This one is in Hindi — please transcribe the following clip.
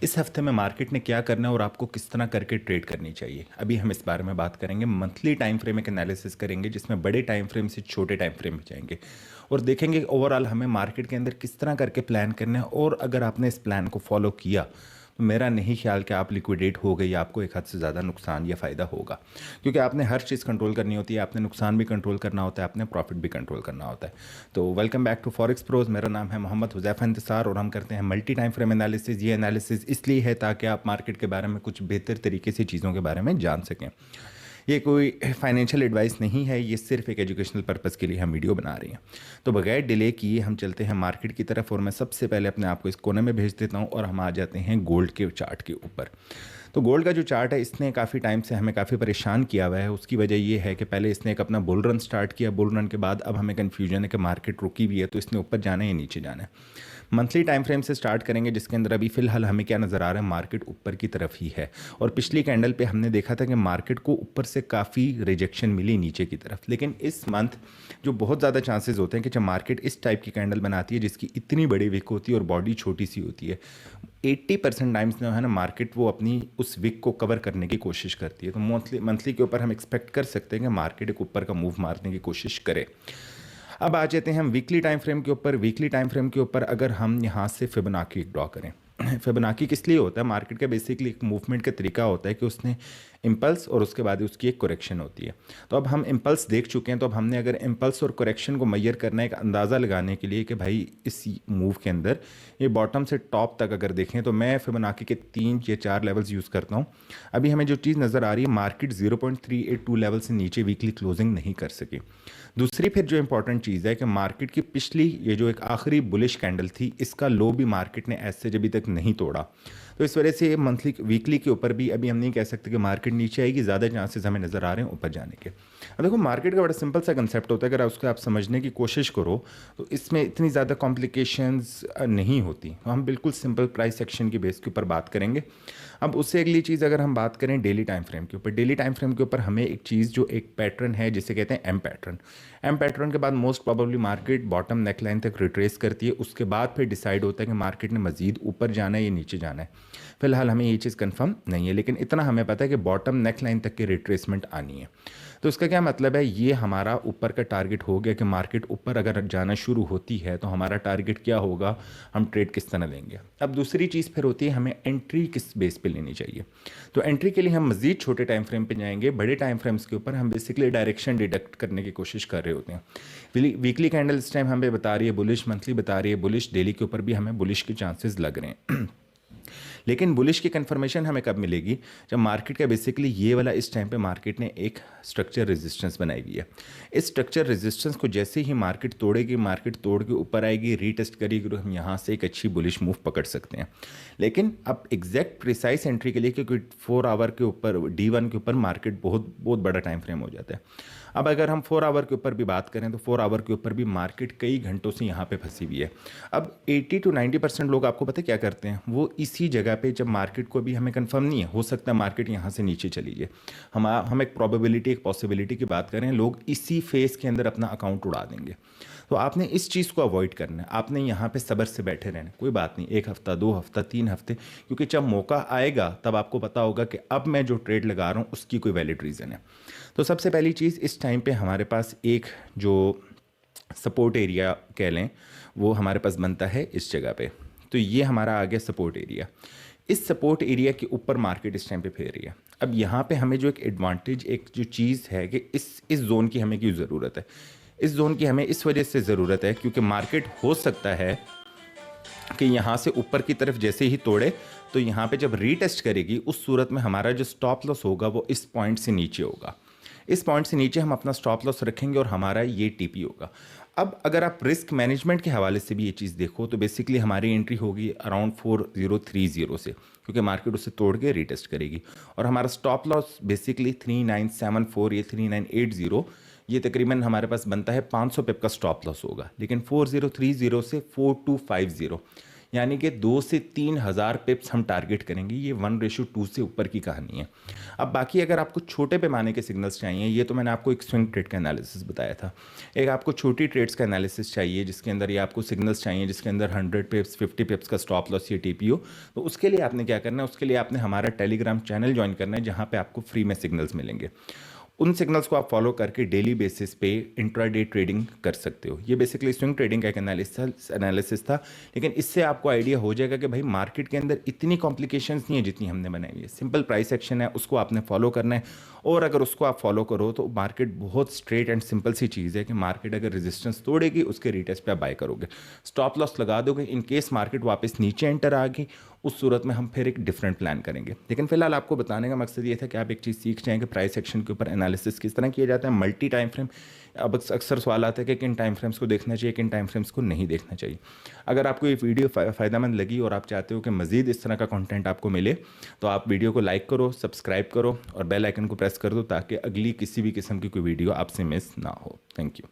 इस हफ्ते में मार्केट ने क्या करना है और आपको किस तरह करके ट्रेड करनी चाहिए, अभी हम इस बारे में बात करेंगे। मंथली टाइम फ्रेम एक एनालिसिस करेंगे जिसमें बड़े टाइम फ्रेम से छोटे टाइम फ्रेम में जाएंगे और देखेंगे ओवरऑल हमें मार्केट के अंदर किस तरह करके प्लान करना है। और अगर आपने इस प्लान को फॉलो किया तो मेरा नहीं ख्याल कि आप लिक्विडेट हो गई, आपको एक हद से ज़्यादा नुकसान या फ़ायदा होगा, क्योंकि आपने हर चीज़ कंट्रोल करनी होती है। आपने नुकसान भी कंट्रोल करना होता है, आपने प्रॉफिट भी कंट्रोल करना होता है। तो welcome back to Forex Pros. मेरा नाम है मोहम्मद हुज़ैफ़ा इंतसार और हम करते हैं मल्टी टाइम फ्रेम एनालिसिस। ये एनालिसिस इसलिए है ताकि आप मार्केट के बारे में कुछ बेहतर तरीके से चीज़ों के बारे में जान सकें। ये कोई फाइनेंशियल एडवाइस नहीं है, ये सिर्फ एक एजुकेशनल पर्पज़ के लिए हम वीडियो बना रहे हैं। तो बगैर डिले किए हम चलते हैं मार्केट की तरफ और मैं सबसे पहले अपने आप को इस कोने में भेज देता हूँ और हम आ जाते हैं गोल्ड के चार्ट के ऊपर। तो गोल्ड का जो चार्ट है इसने काफ़ी टाइम से हमें काफ़ी परेशान किया हुआ है। उसकी वजह ये है कि पहले इसने एक अपना बुल रन स्टार्ट किया, बुल रन के बाद अब हमें कन्फ्यूजन है कि मार्केट रुकी हुई है तो इसने ऊपर जाना है या नीचे जाना है। मंथली टाइम फ्रेम से स्टार्ट करेंगे जिसके अंदर अभी फ़िलहाल हमें क्या नज़र आ रहा है, मार्केट ऊपर की तरफ ही है। और पिछली कैंडल पे हमने देखा था कि मार्केट को ऊपर से काफ़ी रिजेक्शन मिली नीचे की तरफ, लेकिन इस मंथ जो बहुत ज़्यादा चांसेस होते हैं कि जब मार्केट इस टाइप की कैंडल बनाती है जिसकी इतनी बड़ी विक होती है और बॉडी छोटी सी होती है, 80% टाइम्स जो है ना मार्केट वो अपनी उस विक को कवर करने की कोशिश करती है। तो मंथली मंथली के ऊपर हम एक्सपेक्ट कर सकते हैं कि मार्केट एक ऊपर का मूव मारने की कोशिश करे। अब आ जाते हैं हम वीकली टाइम फ्रेम के ऊपर। वीकली टाइम फ्रेम के ऊपर अगर हम यहाँ से फिबोनाची ड्रॉ करें, फिबोनाची किस लिए होता है, मार्केट का बेसिकली एक मूवमेंट का तरीका होता है कि उसने इम्पल्स और उसके बाद उसकी एक करेक्शन होती है। तो अब हम इम्पल्स देख चुके हैं, तो अब हमने अगर इम्पल्स और करेक्शन को मैयर करना है एक अंदाज़ा लगाने के लिए कि भाई इस मूव के अंदर ये बॉटम से टॉप तक अगर देखें तो मैं फिबोनाची के 3 या 4 लेवल्स यूज़ करता हूँ। अभी हमें जो चीज़ नज़र आ रही है, मार्केट 0.382 लेवल से नीचे वीकली क्लोजिंग नहीं कर सकी। दूसरी फिर जो इंपॉर्टेंट चीज़ है कि मार्केट की पिछली ये जो एक आखिरी बुलिश कैंडल थी इसका लो भी मार्केट ने ऐसे अभी तक नहीं तोड़ा। तो इस वजह से मंथली वीकली के ऊपर भी अभी हम नहीं कह सकते कि मार्केट नीचे आएगी, ज़्यादा चांसेस हमें नज़र आ रहे हैं ऊपर जाने के। अब देखो मार्केट का बड़ा सिंपल सा कंसेप्ट होता है, अगर उसको आप समझने की कोशिश करो तो इसमें इतनी ज़्यादा कॉम्प्लिकेशंस नहीं होती। तो हम बिल्कुल सिंपल प्राइस एक्शन की बेस के ऊपर बात करेंगे। अब उससे अगली चीज़ अगर हम बात करें डेली टाइम फ्रेम के ऊपर, डेली टाइम फ्रेम के ऊपर हमें एक चीज़ जो एक पैटर्न है जिसे कहते हैं एम पैटर्न। एम पैटर्न के बाद most probably market bottom neckline तक रिट्रेस करती है, उसके बाद फिर डिसाइड होता है कि मार्केट ने मजीद ऊपर जाना है या नीचे जाना है। फिलहाल हमें ये चीज़ कंफर्म नहीं है, लेकिन इतना हमें पता है कि बॉटम नेकलाइन तक की रिट्रेसमेंट आनी है। तो इसका क्या मतलब है, ये हमारा ऊपर का टारगेट हो गया कि मार्केट ऊपर अगर जाना शुरू होती है तो हमारा टारगेट क्या होगा, हम ट्रेड किस तरह लेंगे। अब दूसरी चीज़ फिर होती है हमें एंट्री किस बेस पे लेनी चाहिए। तो एंट्री के लिए हम मज़ीद छोटे टाइम फ्रेम पे जाएंगे। बड़े टाइम फ्रेम्स के ऊपर हम बेसिकली डायरेक्शन डिडक्ट करने की कोशिश कर रहे होते हैं। वीकली कैंडल इस टाइम हमें बता रही है बुलिश, मंथली बता रही है बुलिश, डेली के ऊपर भी हमें बुलिश के चांसेस लग रहे हैं। लेकिन बुलिश की कंफर्मेशन हमें कब मिलेगी, जब मार्केट का बेसिकली ये वाला इस टाइम पे मार्केट ने एक स्ट्रक्चर रेजिस्टेंस बनाई हुई है। इस स्ट्रक्चर रेजिस्टेंस को जैसे ही मार्केट तोड़ेगी, मार्केट तोड़ के ऊपर आएगी, रीटेस्ट करेगी तो हम यहाँ से एक अच्छी बुलिश मूव पकड़ सकते हैं। लेकिन अब एग्जैक्ट प्रिसाइज एंट्री के लिए, क्योंकि 4 आवर के ऊपर D1 के ऊपर मार्केट बहुत बहुत बड़ा टाइम फ्रेम हो जाता है। अब अगर हम 4 आवर के ऊपर भी बात करें तो 4 आवर के ऊपर भी मार्केट कई घंटों से यहाँ पे फंसी हुई है। अब 80 to 90% लोग आपको पता है क्या करते हैं, वो इसी जगह पे जब मार्केट को भी हमें कंफर्म नहीं है, हो सकता है मार्केट यहाँ से नीचे चली जाए, हम एक प्रोबेबिलिटी एक पॉसिबिलिटी की बात करें, लोग इसी फेस के अंदर अपना अकाउंट उड़ा देंगे। तो आपने इस चीज़ को अवॉइड करना है, आपने यहाँ पे सब्र से बैठे रहना है। कोई बात नहीं, 1 हफ्ता 2 हफ्ता 3 हफ्ते, क्योंकि जब मौका आएगा तब आपको पता होगा कि अब मैं जो ट्रेड लगा रहा हूँ उसकी कोई वैलिड रीज़न है। तो सबसे पहली चीज़, इस टाइम पे हमारे पास एक जो सपोर्ट एरिया कह लें वो हमारे पास बनता है इस जगह पे। तो ये हमारा आ गया सपोर्ट एरिया। इस सपोर्ट एरिया के ऊपर मार्केट इस टाइम पे फेर रही है। अब यहाँ पे हमें जो एक एडवांटेज, एक जो चीज़ है कि इस जोन की हमें क्यों ज़रूरत है, इस जोन की हमें इस वजह से ज़रूरत है क्योंकि मार्केट हो सकता है कि यहाँ से ऊपर की तरफ जैसे ही तोड़े तो यहाँ पे जब रीटेस्ट करेगी उस सूरत में हमारा जो स्टॉप लॉस होगा वो इस पॉइंट से नीचे होगा। इस पॉइंट से नीचे हम अपना स्टॉप लॉस रखेंगे और हमारा ये टीपी होगा। अब अगर आप रिस्क मैनेजमेंट के हवाले से भी ये चीज़ देखो तो बेसिकली हमारी एंट्री होगी अराउंड 4030 से, क्योंकि मार्केट उसे तोड़ के रीटेस्ट करेगी। और हमारा स्टॉप लॉस बेसिकली 3974 या 3980, ये तकरीबन हमारे पास बनता है 500 पिप का स्टॉप लॉस होगा। लेकिन 4030 से 4250 यानी कि 2 से 3 हज़ार पिप्स हम टारगेट करेंगे। ये 1:2 से ऊपर की कहानी है। अब बाकी अगर आपको छोटे पैमाने के सिग्नल्स चाहिए, ये तो मैंने आपको एक स्विंग ट्रेड का एनालिसिस बताया था। एक आपको छोटी ट्रेड्स का एनालिसिस चाहिए जिसके अंदर ये आपको सिग्नल्स चाहिए जिसके अंदर 100 पिप्स 50 पिप्स का स्टॉप लॉस या टीपीओ। तो उसके लिए आपने क्या करना है, उसके लिए आपने हमारा टेलीग्राम चैनल ज्वाइन करना है जहाँ पे आपको फ्री में सिग्नल्स मिलेंगे। उन सिग्नल्स को आप फॉलो करके डेली बेसिस पे इंट्राडे ट्रेडिंग कर सकते हो। ये बेसिकली स्विंग ट्रेडिंग का एक एनालिसिस था, लेकिन इससे आपको आइडिया हो जाएगा कि भाई मार्केट के अंदर इतनी कॉम्प्लिकेशंस नहीं है जितनी हमने बनाई हुई है। सिंपल प्राइस एक्शन है, उसको आपने फॉलो करना है, और अगर उसको आप फॉलो करो तो मार्केट बहुत स्ट्रेट एंड सिंपल सी चीज़ है कि मार्केट अगर रेजिस्टेंस तोड़ेगी उसके रिटेस्ट पे आप बाय करोगे, स्टॉप लॉस लगा दोगे। इन केस मार्केट वापस नीचे एंटर आ गई, उस सूरत में हम फिर एक डिफरेंट प्लान करेंगे। लेकिन फिलहाल आपको बताने का मकसद ये था कि आप एक चीज़ सीख जाएं कि प्राइस एक्शन के ऊपर एनालिसिस किस तरह किया जाता है, मल्टी टाइम फ्रेम। अब अक्सर सवाल आता है कि किन टाइम फ्रेम्स को देखना चाहिए, किन टाइम फ्रेम्स को नहीं देखना चाहिए। अगर आपको ये वीडियो फ़ायदेमंद लगी और आप चाहते हो कि मज़ीद इस तरह का कंटेंट आपको मिले, तो आप वीडियो को लाइक करो, सब्सक्राइब करो और बेल आइकन को प्रेस कर दो ताकि अगली किसी भी किस्म की कोई वीडियो आपसे मिस ना हो। Thank you.